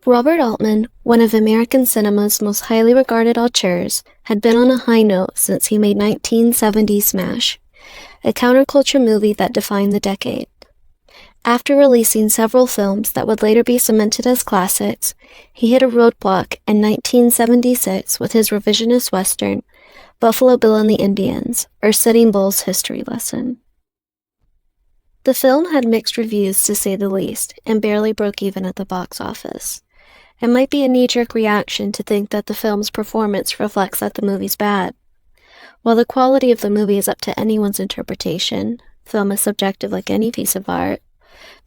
Robert Altman, one of American cinema's most highly regarded auteurs, had been on a high note since he made 1970's Smash, a counterculture movie that defined the decade. After releasing several films that would later be cemented as classics, he hit a roadblock in 1976 with his revisionist western, Buffalo Bill and the Indians, or Sitting Bull's history lesson. The film had mixed reviews to say the least, and barely broke even at the box office. It might be a knee-jerk reaction to think that the film's performance reflects that the movie's bad. While the quality of the movie is up to anyone's interpretation, film is subjective like any piece of art,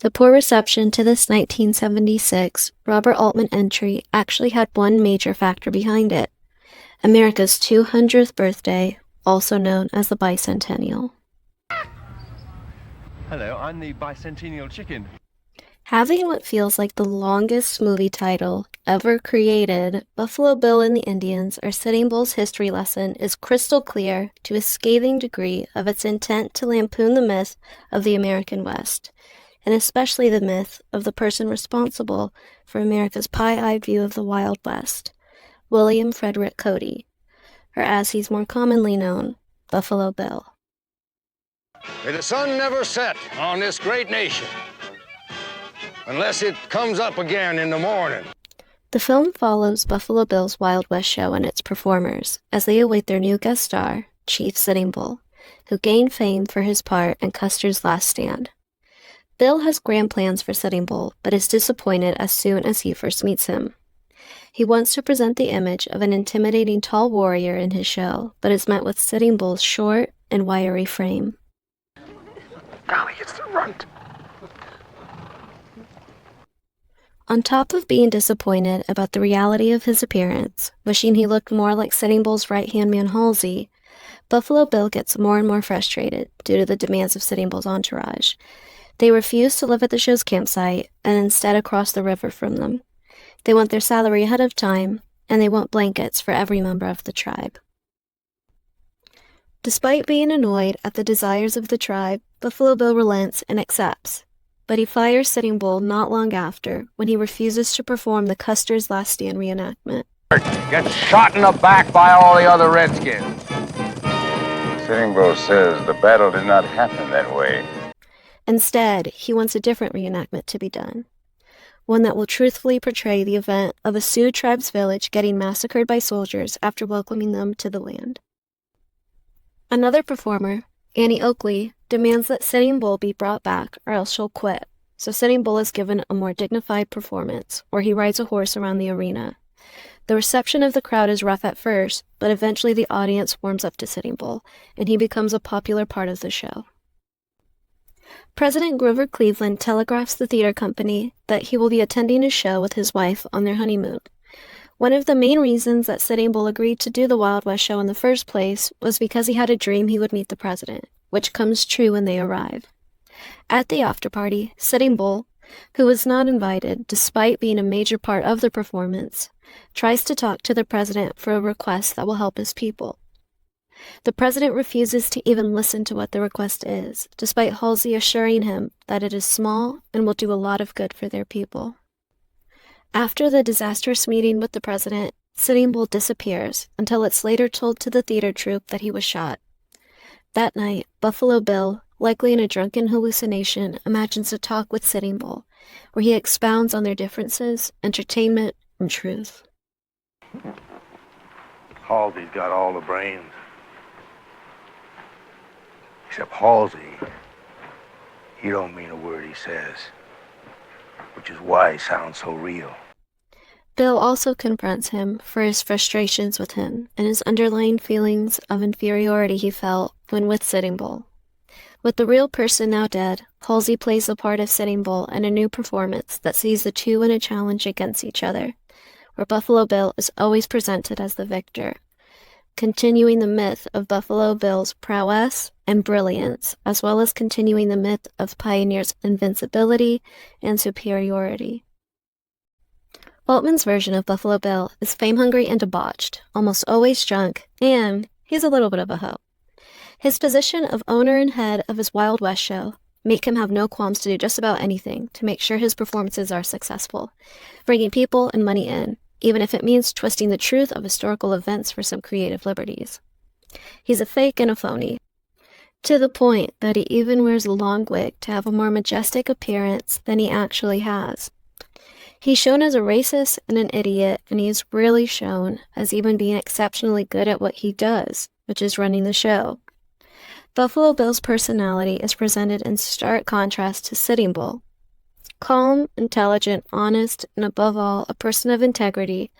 the poor reception to this 1976 Robert Altman entry actually had one major factor behind it: America's 200th birthday, also known as the Bicentennial. Hello, I'm the Bicentennial chicken. Having what feels like the longest movie title ever created, Buffalo Bill and the Indians, or Sitting Bull's history lesson, is crystal clear to a scathing degree of its intent to lampoon the myth of the American West, and especially the myth of the person responsible for America's pie-eyed view of the Wild West, William Frederick Cody, or as he's more commonly known, Buffalo Bill. May the sun never set on this great nation unless it comes up again in the morning. The film follows Buffalo Bill's Wild West show and its performers as they await their new guest star, Chief Sitting Bull, who gained fame for his part in Custer's Last Stand. Bill has grand plans for Sitting Bull, but is disappointed as soon as he first meets him. He wants to present the image of an intimidating tall warrior in his show, but is met with Sitting Bull's short and wiry frame. Golly, it's the runt. On top of being disappointed about the reality of his appearance, wishing he looked more like Sitting Bull's right-hand man Halsey, Buffalo Bill gets more and more frustrated due to the demands of Sitting Bull's entourage. They refuse to live at the show's campsite and instead across the river from them. They want their salary ahead of time, and they want blankets for every member of the tribe. Despite being annoyed at the desires of the tribe, Buffalo Bill relents and accepts, but he fires Sitting Bull not long after when he refuses to perform the Custer's Last Stand reenactment. Gets shot in the back by all the other Redskins. Sitting Bull says the battle did not happen that way. Instead, he wants a different reenactment to be done, one that will truthfully portray the event of a Sioux tribe's village getting massacred by soldiers after welcoming them to the land. Another performer, Annie Oakley, demands that Sitting Bull be brought back or else she'll quit, so Sitting Bull is given a more dignified performance, where he rides a horse around the arena. The reception of the crowd is rough at first, but eventually the audience warms up to Sitting Bull, and he becomes a popular part of the show. President Grover Cleveland telegraphs the theater company that he will be attending a show with his wife on their honeymoon. One of the main reasons that Sitting Bull agreed to do the Wild West show in the first place was because he had a dream he would meet the president, which comes true when they arrive. At the after-party, Sitting Bull, who was not invited despite being a major part of the performance, tries to talk to the president for a request that will help his people. The president refuses to even listen to what the request is, despite Halsey assuring him that it is small and will do a lot of good for their people. After the disastrous meeting with the president, Sitting Bull disappears until it's later told to the theater troupe that he was shot. That night, Buffalo Bill, likely in a drunken hallucination, imagines a talk with Sitting Bull, where he expounds on their differences, entertainment, and truth. Halsey's got all the brains. Except Halsey, he don't mean a word he says, which is why he sounds so real. Bill also confronts him for his frustrations with him and his underlying feelings of inferiority he felt when with Sitting Bull. With the real person now dead, Halsey plays the part of Sitting Bull in a new performance that sees the two in a challenge against each other, where Buffalo Bill is always presented as the victor, continuing the myth of Buffalo Bill's prowess and brilliance, as well as continuing the myth of pioneers' invincibility and superiority. Altman's version of Buffalo Bill is fame-hungry and debauched, almost always drunk, and he's a little bit of a hoe. His position of owner and head of his Wild West show, make him have no qualms to do just about anything to make sure his performances are successful, bringing people and money in, even if it means twisting the truth of historical events for some creative liberties. He's a fake and a phony, to the point that he even wears a long wig to have a more majestic appearance than he actually has. He's shown as a racist and an idiot, and he's really shown as even being exceptionally good at what he does, which is running the show. Buffalo Bill's personality is presented in stark contrast to Sitting Bull. Calm, intelligent, honest, and above all, a person of integrity,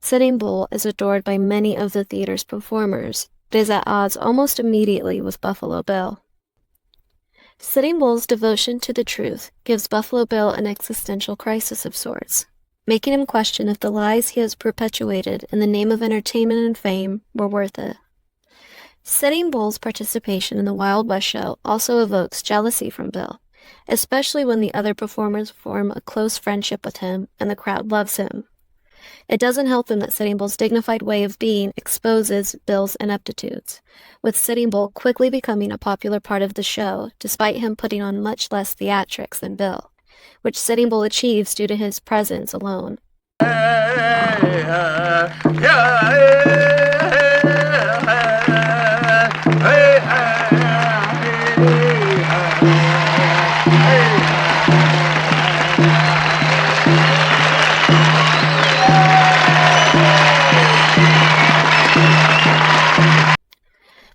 Sitting Bull is adored by many of the theater's performers, but is at odds almost immediately with Buffalo Bill. Sitting Bull's devotion to the truth gives Buffalo Bill an existential crisis of sorts, making him question if the lies he has perpetuated in the name of entertainment and fame were worth it. Sitting Bull's participation in the Wild West show also evokes jealousy from Bill, especially when the other performers form a close friendship with him and the crowd loves him. It doesn't help him that Sitting Bull's dignified way of being exposes Bill's ineptitudes, with Sitting Bull quickly becoming a popular part of the show despite him putting on much less theatrics than Bill, which Sitting Bull achieves due to his presence alone.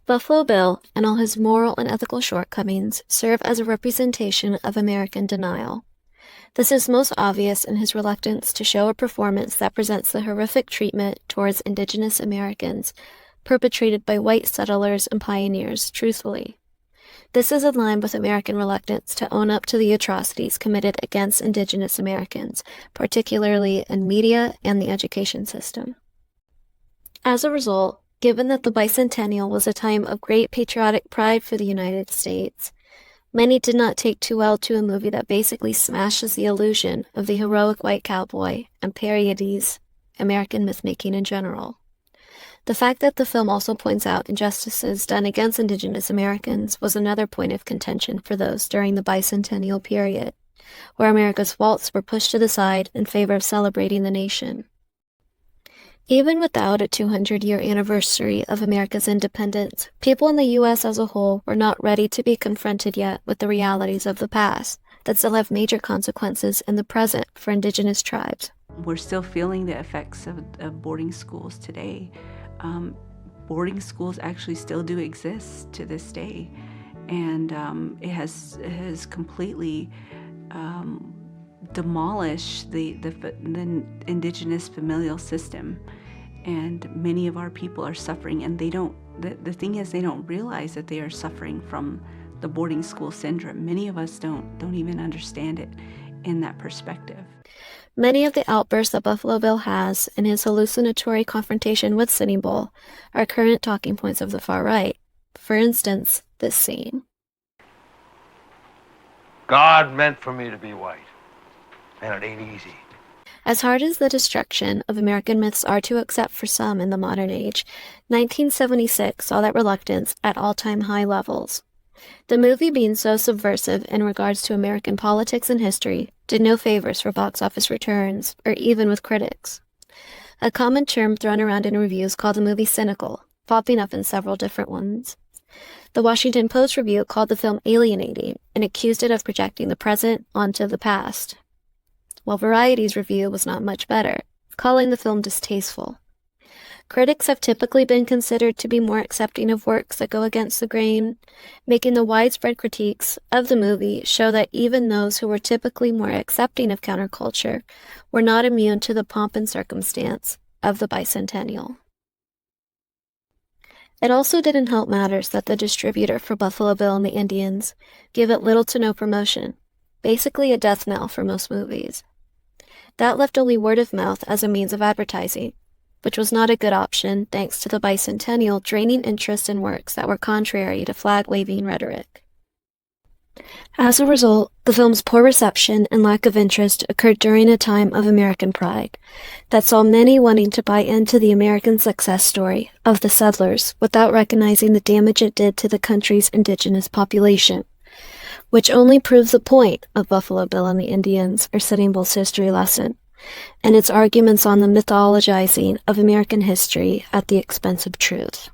Buffalo Bill and all his moral and ethical shortcomings serve as a representation of American denial. This is most obvious in his reluctance to show a performance that presents the horrific treatment towards indigenous Americans perpetrated by white settlers and pioneers truthfully. This is in line with American reluctance to own up to the atrocities committed against indigenous Americans, particularly in media and the education system. As a result, given that the Bicentennial was a time of great patriotic pride for the United States, many did not take too well to a movie that basically smashes the illusion of the heroic white cowboy and parodies American myth-making in general. The fact that the film also points out injustices done against Indigenous Americans was another point of contention for those during the Bicentennial period, where America's faults were pushed to the side in favor of celebrating the nation. Even without a 200-year anniversary of America's independence, people in the U.S. as a whole were not ready to be confronted yet with the realities of the past that still have major consequences in the present for indigenous tribes. We're still feeling the effects of boarding schools today. Boarding schools actually still do exist to this day, and it has completely demolish the indigenous familial system, and many of our people are suffering, and the thing is, they don't realize that they are suffering from the boarding school syndrome. Many of us don't even understand it in that perspective. Many of the outbursts that Buffalo Bill has in his hallucinatory confrontation with Sitting Bull are current talking points of the far right. For instance, this scene. God meant for me to be white. And it ain't easy. As hard as the destruction of American myths are to accept for some in the modern age, 1976 saw that reluctance at all-time high levels. The movie, being so subversive in regards to American politics and history, did no favors for box office returns, or even with critics. A common term thrown around in reviews called the movie cynical, popping up in several different ones. The Washington Post review called the film alienating and accused it of projecting the present onto the past, while Variety's review was not much better, calling the film distasteful. Critics have typically been considered to be more accepting of works that go against the grain, making the widespread critiques of the movie show that even those who were typically more accepting of counterculture were not immune to the pomp and circumstance of the Bicentennial. It also didn't help matters that the distributor for Buffalo Bill and the Indians gave it little to no promotion, basically a death knell for most movies. That left only word of mouth as a means of advertising, which was not a good option thanks to the Bicentennial draining interest in works that were contrary to flag-waving rhetoric. As a result, the film's poor reception and lack of interest occurred during a time of American pride that saw many wanting to buy into the American success story of the settlers without recognizing the damage it did to the country's indigenous population. which only proves the point of Buffalo Bill and the Indians or Sitting Bull's history lesson, and its arguments on the mythologizing of American history at the expense of truth.